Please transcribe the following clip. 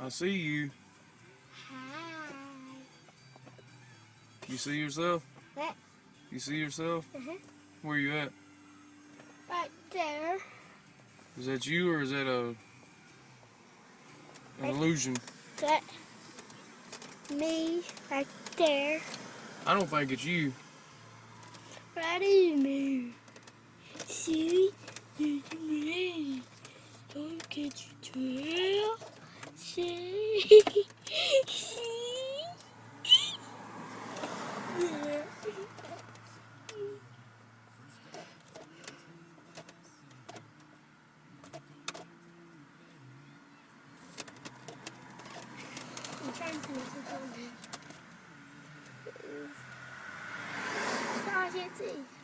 I see you. Hi. You see yourself? What? You see yourself? Where you at? Right there. Is that you or is that an illusion? That me right there. I don't think it's you. Right in me. See? It's me. Don't get you tell. See? See? Yeah. I'm trying to listen to it. I can't see.